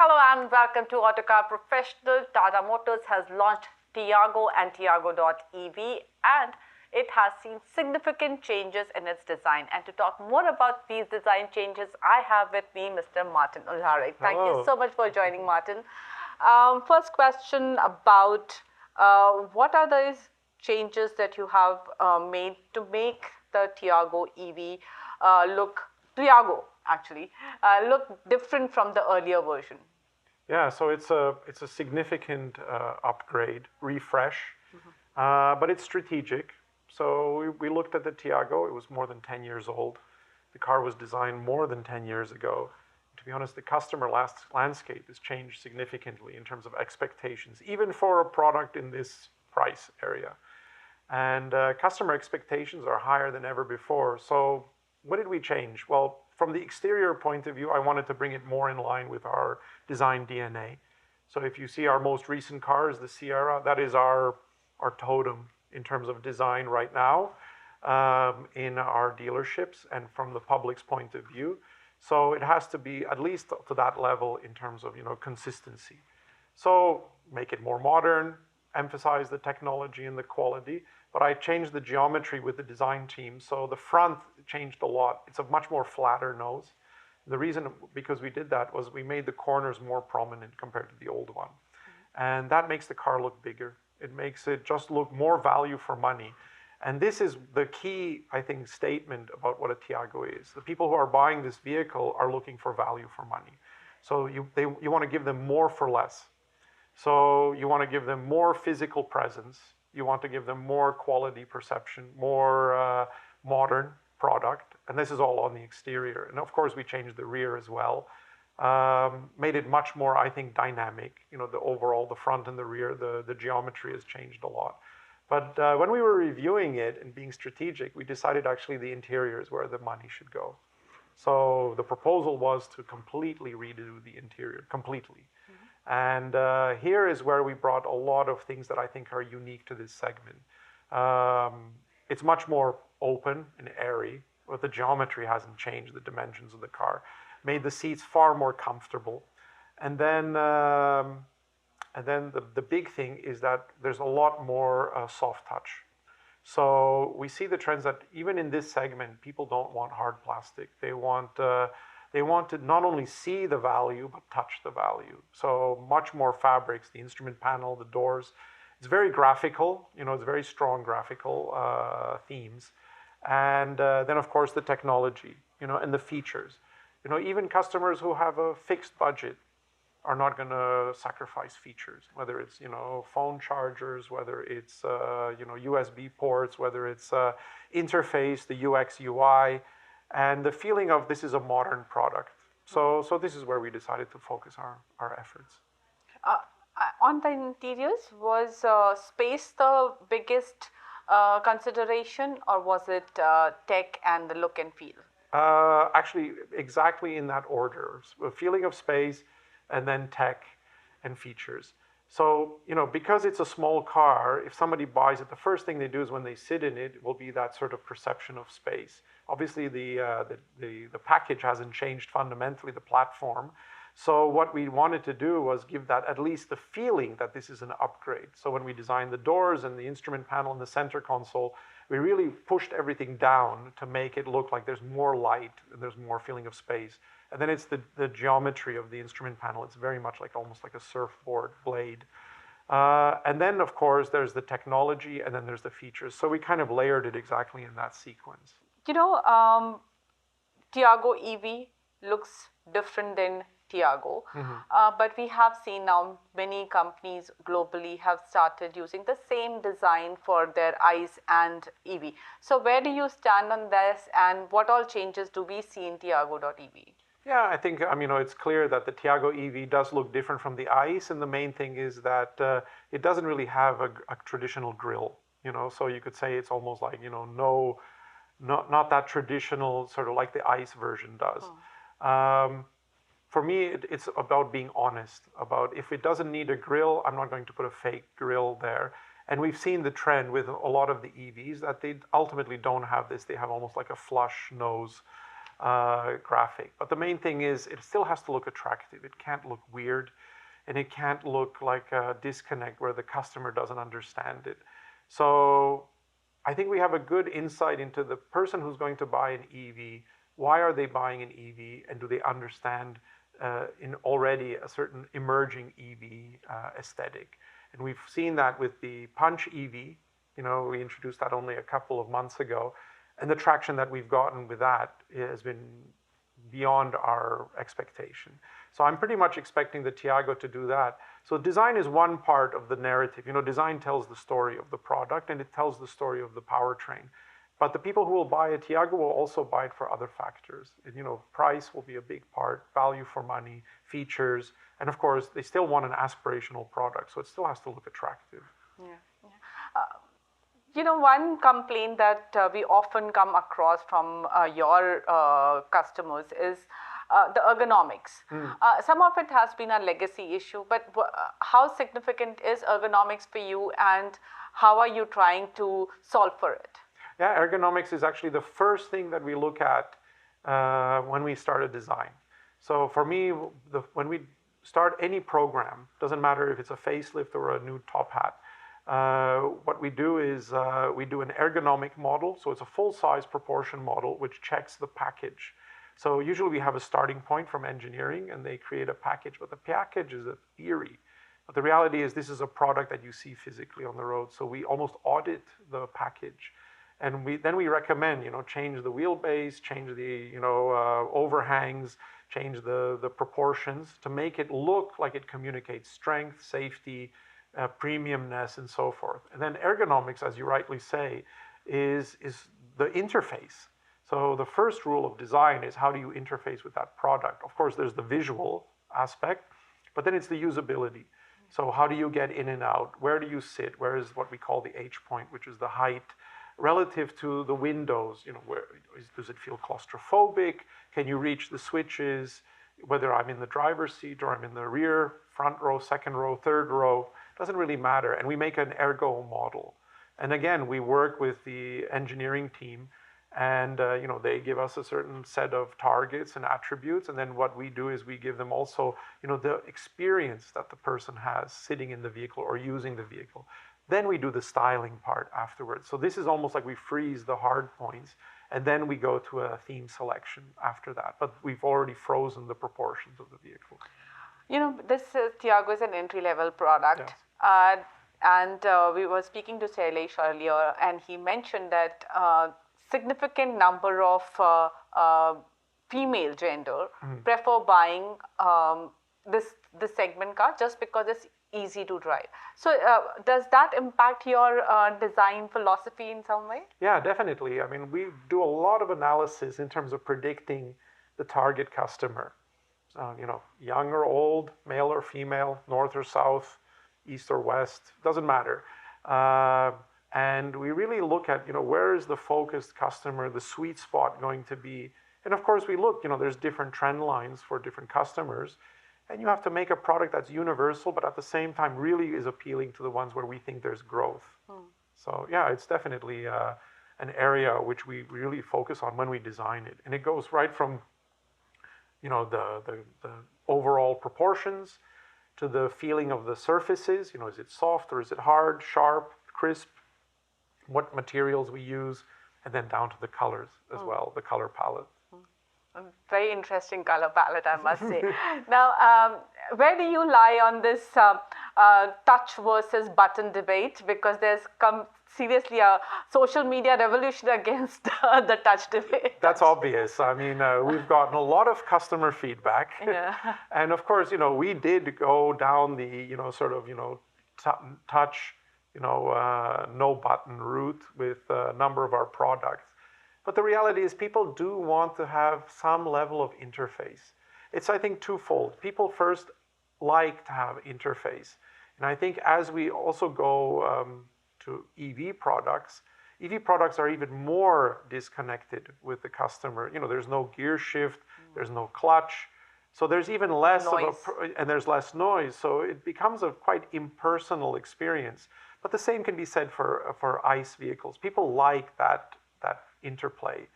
Hello and welcome to Autocar Professional. Tata Motors has launched Tiago and Tiago.EV, and it has seen significant changes in its design. And to talk more about these design changes, I have with me Mr. Martin Uhlarik. Thank you so much for joining, Martin. First question about what are those changes that you have made to make the Tiago.EV look different from the earlier version? Yeah, so it's a significant upgrade, refresh, but it's strategic. So we looked at the Tiago. It was more than 10 years old. The car was designed more than 10 years ago. To be honest, the customer landscape has changed significantly in terms of expectations, even for a product in this price area. And customer expectations are higher than ever before. So what did we change? Well, from the exterior point of view, I wanted to bring it more in line with our design DNA. So if you see our most recent cars, the Sierra, that is our totem in terms of design right now in our dealerships and from the public's point of view. So it has to be at least to that level in terms of consistency. So make it more modern, emphasize the technology and the quality, but I changed the geometry with the design team. So the front changed a lot. It's a much more flatter nose. The reason because we did that was we made the corners more prominent compared to the old one. And that makes the car look bigger. It makes it just look more value for money. And this is the key, I think, statement about what a Tiago is. The people who are buying this vehicle are looking for value for money. So you want to give them more for less. So you want to give them more physical presence. You want to give them more quality perception, more modern product. And this is all on the exterior. And of course, we changed the rear as well. Made it much more, I think, dynamic. The front and the rear, the geometry has changed a lot. But when we were reviewing it and being strategic, we decided actually the interior is where the money should go. So the proposal was to completely redo the interior, completely. And here is where we brought a lot of things that I think are unique to this segment. It's much more open and airy, but the geometry hasn't changed, the dimensions of the car. Made the seats far more comfortable. And then the big thing is that there's a lot more soft touch. So we see the trends that even in this segment, people don't want hard plastic. They want to not only see the value, but touch the value. So much more fabrics, the instrument panel, the doors. It's very graphical, it's very strong graphical themes. And then, of course, the technology, and the features. Even customers who have a fixed budget are not going to sacrifice features, whether it's, phone chargers, whether it's, USB ports, whether it's interface, the UX, UI, and the feeling of this is a modern product. So this is where we decided to focus our efforts. On the interiors, was space the biggest consideration, or was it tech and the look and feel? Actually, exactly in that order. A feeling of space and then tech and features. So, because it's a small car, if somebody buys it, the first thing they do is when they sit in it will be that sort of perception of space. Obviously, the package hasn't changed fundamentally, the platform. So what we wanted to do was give that at least the feeling that this is an upgrade. So when we designed the doors and the instrument panel and the center console, we really pushed everything down to make it look like there's more light and there's more feeling of space. And then it's the geometry of the instrument panel. It's very much almost like a surfboard blade. And then, of course, there's the technology and then there's the features. So we kind of layered it exactly in that sequence. Tiago.EV looks different than Tiago. But we have seen now many companies globally have started using the same design for their ICE and EV. So where do you stand on this, and what all changes do we see in Tiago.EV? Yeah, I think, it's clear that the Tiago.EV does look different from the ICE, and the main thing is that it doesn't really have a traditional grille, so you could say it's almost like, not that traditional, sort of like the ICE version does. For me, it's about being honest, about if it doesn't need a grille, I'm not going to put a fake grille there. And we've seen the trend with a lot of the EVs that they ultimately don't have this. They have almost like a flush nose graphic. But the main thing is it still has to look attractive. It can't look weird, and it can't look like a disconnect where the customer doesn't understand it. So I think we have a good insight into the person who's going to buy an EV. Why are they buying an EV, and do they understand in already a certain emerging EV aesthetic? And we've seen that with the Punch EV. We introduced that only a couple of months ago, and the traction that we've gotten with that has been beyond our expectation. So I'm pretty much expecting the Tiago to do that. So design is one part of the narrative. Design tells the story of the product, and it tells the story of the powertrain. But the people who will buy a Tiago will also buy it for other factors. And, price will be a big part, value for money, features, and of course, they still want an aspirational product, so it still has to look attractive. One complaint that we often come across from your customers is the ergonomics. Some of it has been a legacy issue, but how significant is ergonomics for you, and how are you trying to solve for it? Yeah, ergonomics is actually the first thing that we look at when we start a design. So for me, when we start any program, doesn't matter if it's a facelift or a new top hat, what we do is we do an ergonomic model. So it's a full-size proportion model which checks the package. So usually we have a starting point from engineering, and they create a package, but the package is a theory. But the reality is this is a product that you see physically on the road. So we almost audit the package. And then we recommend, change the wheelbase, change the, overhangs, change the proportions to make it look like it communicates strength, safety, premiumness, and so forth. And then ergonomics, as you rightly say, is the interface. So the first rule of design is how do you interface with that product? Of course, there's the visual aspect, but then it's the usability. So how do you get in and out? Where do you sit? Where is what we call the H point, which is the height relative to the windows? Does it feel claustrophobic? Can you reach the switches? Whether I'm in the driver's seat or I'm in the rear, front row, second row, third row, doesn't really matter. And we make an ergo model. And again, we work with the engineering team, and they give us a certain set of targets and attributes. And then what we do is we give them also, the experience that the person has sitting in the vehicle or using the vehicle. Then we do the styling part afterwards. So this is almost like we freeze the hard points, and then we go to a theme selection after that. But we've already frozen the proportions of the vehicle. This Tiago is an entry-level product. Yes. And we were speaking to Shailesh earlier, and he mentioned that significant number of female gender prefer buying this segment car just because it's easy to drive. So does that impact your design philosophy in some way? Yeah, definitely. I mean, we do a lot of analysis in terms of predicting the target customer. Young or old, male or female, north or south, east or west, doesn't matter. And we really look at, where is the focused customer, the sweet spot going to be? And of course we look, there's different trend lines for different customers. And you have to make a product that's universal, but at the same time really is appealing to the ones where we think there's growth. So yeah, it's definitely an area which we really focus on when we design it. And it goes right from, the overall proportions to the feeling of the surfaces. Is it soft or is it hard, sharp, crisp? What materials we use, and then down to the colors as well, the color palette. Very interesting color palette, I must say. Now, where do you lie on this touch versus button debate? Because there's come seriously a social media revolution against the touch debate. That's obvious. I mean, we've gotten a lot of customer feedback. Yeah. And of course, we did go down the, touch, no button route with a number of our products. But the reality is people do want to have some level of interface. It's, I think, twofold. People first like to have interface. And I think as we also go to EV products are even more disconnected with the customer. There's no gear shift, there's no clutch. So there's even less and there's less noise. So it becomes a quite impersonal experience. But the same can be said for ICE vehicles. People like that interplay.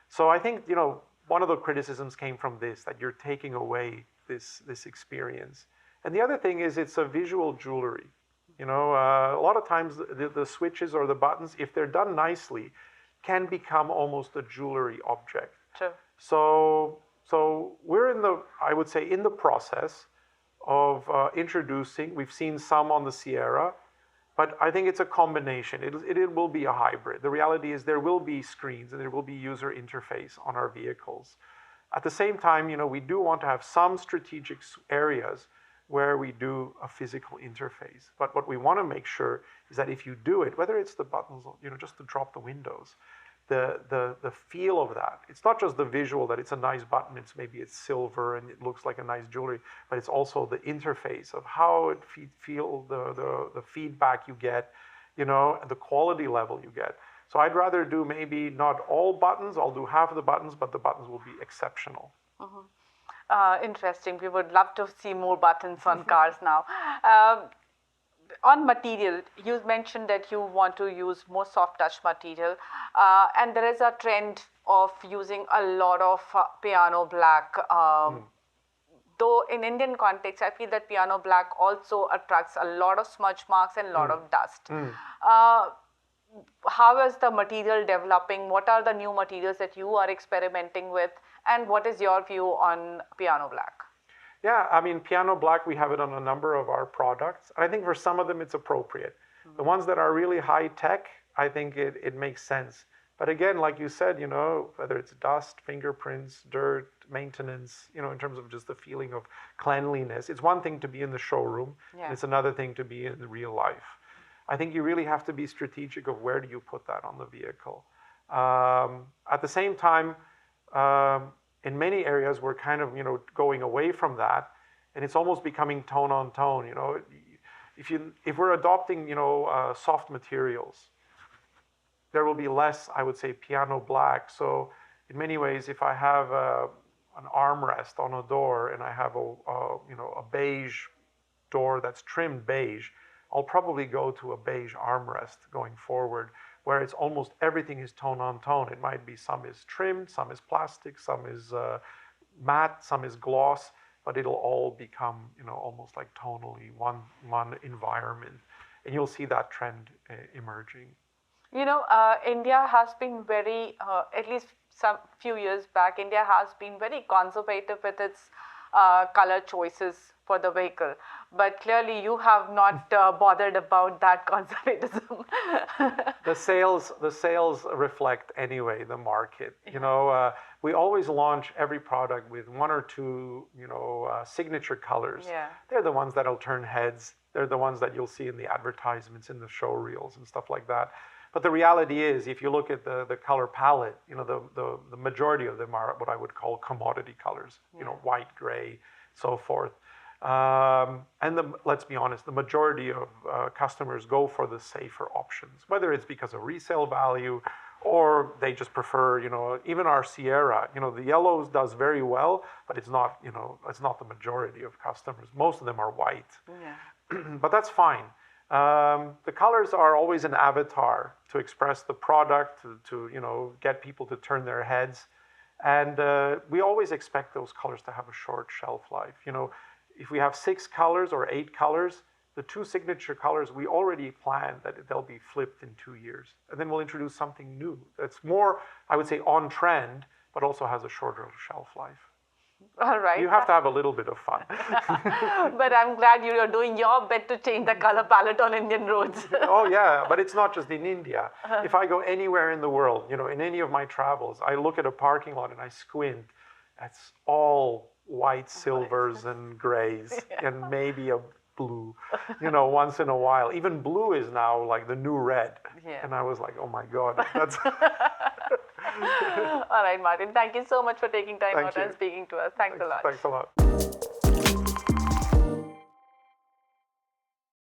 So I think, one of the criticisms came from this, that you're taking away this experience. And the other thing is it's a visual jewelry. You know, a lot of times the switches or the buttons, if they're done nicely, can become almost a jewelry object. True. So we're I would say, in the process of introducing. We've seen some on the Sierra, but I think it's a combination. It will be a hybrid. The reality is there will be screens and there will be user interface on our vehicles. At the same time, you know, we do want to have some strategic areas where we do a physical interface. But what we want to make sure is that if you do it, whether it's the buttons, you know, just to drop the windows, the feel of that. It's not just the visual that it's a nice button, maybe it's silver and it looks like a nice jewelry, but it's also the interface of how it feel the feedback you get, you know, and the quality level you get. So I'd rather do maybe not all buttons, I'll do half of the buttons, but the buttons will be exceptional. Interesting. We would love to see more buttons on cars now. On material, you mentioned that you want to use more soft touch material, and there is a trend of using a lot of piano black. Though in Indian context, I feel that piano black also attracts a lot of smudge marks and a lot of dust. How is the material developing? What are the new materials that you are experimenting with? And what is your view on piano black? Yeah, I mean, piano black, we have it on a number of our products. I think for some of them it's appropriate. The ones that are really high tech, I think it makes sense. But again, like you said, you know, whether it's dust, fingerprints, dirt, maintenance, you know, in terms of just the feeling of cleanliness, it's one thing to be in the showroom, and it's another thing to be in the real life. I think you really have to be strategic of where do you put that on the vehicle. At the same time, in many areas, we're kind of, you know, going away from that, and it's almost becoming tone on tone. You know, if we're adopting, you know, soft materials, there will be less, I would say, piano black. So in many ways, if I have an armrest on a door and I have you know, a beige door that's trimmed beige, I'll probably go to a beige armrest going forward, where it's almost everything is tone on tone. It might be some is trimmed, some is plastic, some is matte, some is gloss, but it'll all become, you know, almost like tonally one environment. And you'll see that trend emerging. You know, India has been very, at least some few years back, India has been very conservative with its color choices for the vehicle. But clearly you have not bothered about that conservatism. The sales reflect anyway the market. You know, we always launch every product with one or two, you know, signature colors. They're the ones that'll turn heads. They're the ones that you'll see in the advertisements, in the show reels and stuff like that. But the reality is, if you look at the color palette, you know, the majority of them are what I would call commodity colors, you know, white, gray, so forth. And let's be honest, the majority of customers go for the safer options, whether it's because of resale value or they just prefer, you know, even our Sierra, you know, the yellows does very well, but it's not, you know, it's not the majority of customers. Most of them are white, but that's fine. The colors are always an avatar to express the product, to you know, get people to turn their heads. And we always expect those colors to have a short shelf life. You know, if we have 6 colors or 8 colors, the 2 signature colors, we already plan that they'll be flipped in 2 years. And then we'll introduce something new that's more, I would say, on trend, but also has a shorter shelf life. All right. You have to have a little bit of fun. But I'm glad you're doing your bit to change the color palette on Indian roads. Oh yeah, but it's not just in India. If I go anywhere in the world, you know, in any of my travels, I look at a parking lot and I squint. It's all white, silvers and grays and maybe a blue, you know, once in a while. Even blue is now like the new red. And I was like, oh my God, that's... All right, Martin, thank you so much for taking time out and speaking to us. Thanks a lot. Thanks a lot.